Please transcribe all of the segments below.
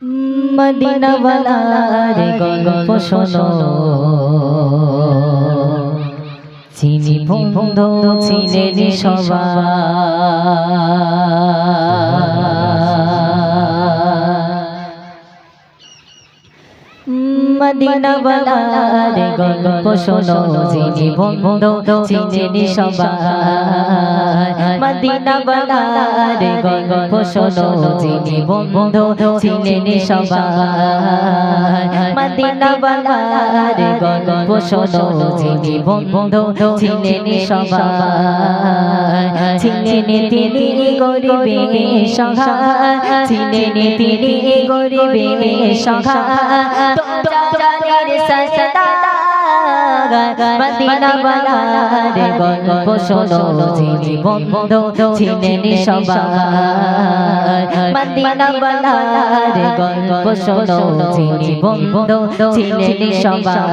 Medina ওয়ালার গল্প শোনো, চিনি বন্ধু চিনেনি সবাই। মদিনা ওয়ালার গল্প শোনো, চিনি বন্ধু চিনেনি সবাই। মদিনা ওয়ালার গল্প শোনো, চিনি বন্ধু চিনেনি সবাই। মদিনা ওয়ালার গল্প শোনো, চিনি বন্ধু চিনেনি সবাই। চিনেনি তিনি গরিবে সহায়, চিনেনি তিনি গরিবে সহায়। মদিনা ওয়ালার গল্প শোনো, চিনি বন্ধু চিনেনি সবাই। মদিনা ওয়ালার গল্প শোনো, চিনি বন্ধু চিনেনি সবাই।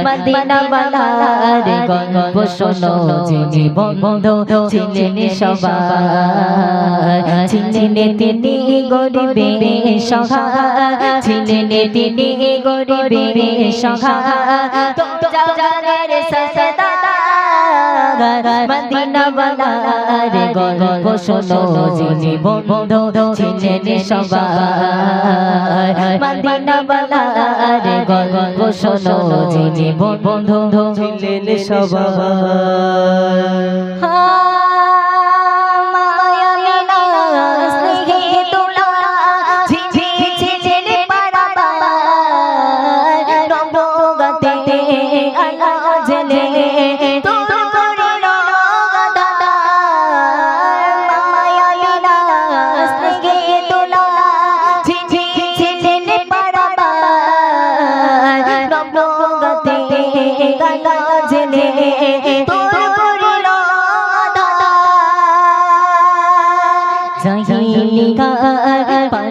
মদিনা ওয়ালার গল্প শোনো, চিনি বন্ধু চিনেনি সবাই। চিনেনি তিনি গরিবে সহায়, চিনেনি তিনি গরিবে সহায়। মদিনা ওয়ালার গল্প শোনো, চিনি বন্ধু চিনেনি সবাই। মদিনা ওয়ালার গল্প শোনো, চিনি বন্ধু চিনেনি সবাই।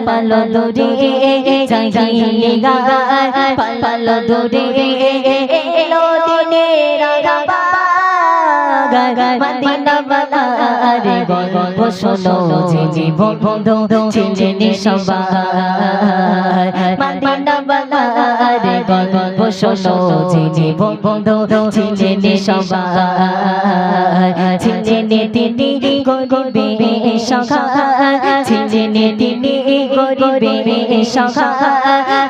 পালো দূরে চাইলে গায়, পালো দূরে এলো দিনের মদিনা ওয়ালার গল্প শোনো, চিনি বন্ধু চিনেনি সবাই। মদিনা ওয়ালার গল্প শোনো, চিনি বন্ধু চিনেনি সবাই। চিনেনি তিনি গরিবে সহায়, চিনেনি তিনি গরিবে সহায়।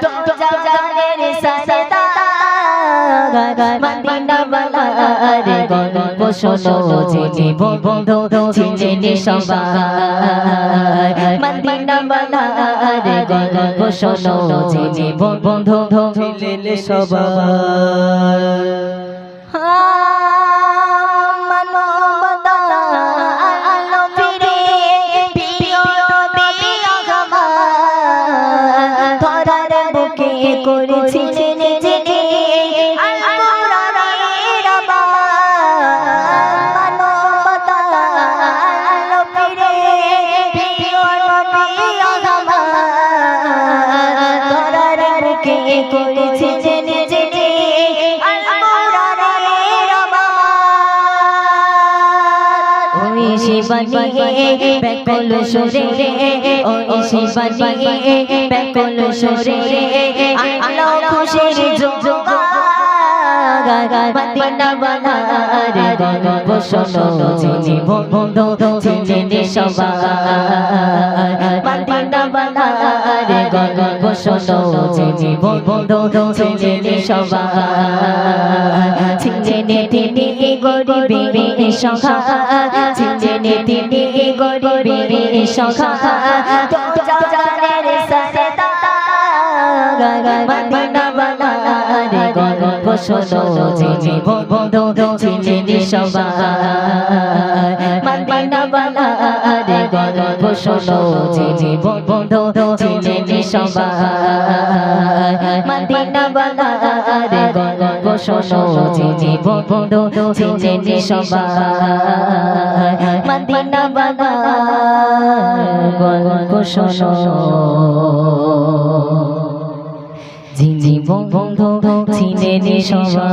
মদিনা ওয়ালার গল্প শোনো, চিনি বন্ধু চিনেনি সবাই। মদিনা ওয়ালার গল্প শোনো, চিনি বন্ধু চিনেনি সবাই। শিবানী ব্যাকুল সুরে, ও শিবানী ব্যাকুল সুরে আলো খুশির জোগাড়। মদিনা ওয়ালার গল্প শোনো, চিনি বন্ধু চিনেনি সবাই। মদিনা ওয়ালার গল্প শোনো, চিনি বন্ধু চিনেনি সবাই। চিনেনি তিনি গরিবে সহায়, চিনেনি তিনি গরিবে সহায়। মদিনা ওয়ালার গল্প শোনো, চিনি বন্ধু চিনেনি সবাই। মদিনা ওয়ালার গল্প শোনো, চিনি বন্ধু চিনেনি সবাই। মদিনা ওয়ালার গল্প শোনো, চিনি বন্ধু চিনেনি সবাই। মদিনা ওয়ালার গল্প শোনো, চিনি বন্ধু চিনেনি সবাই।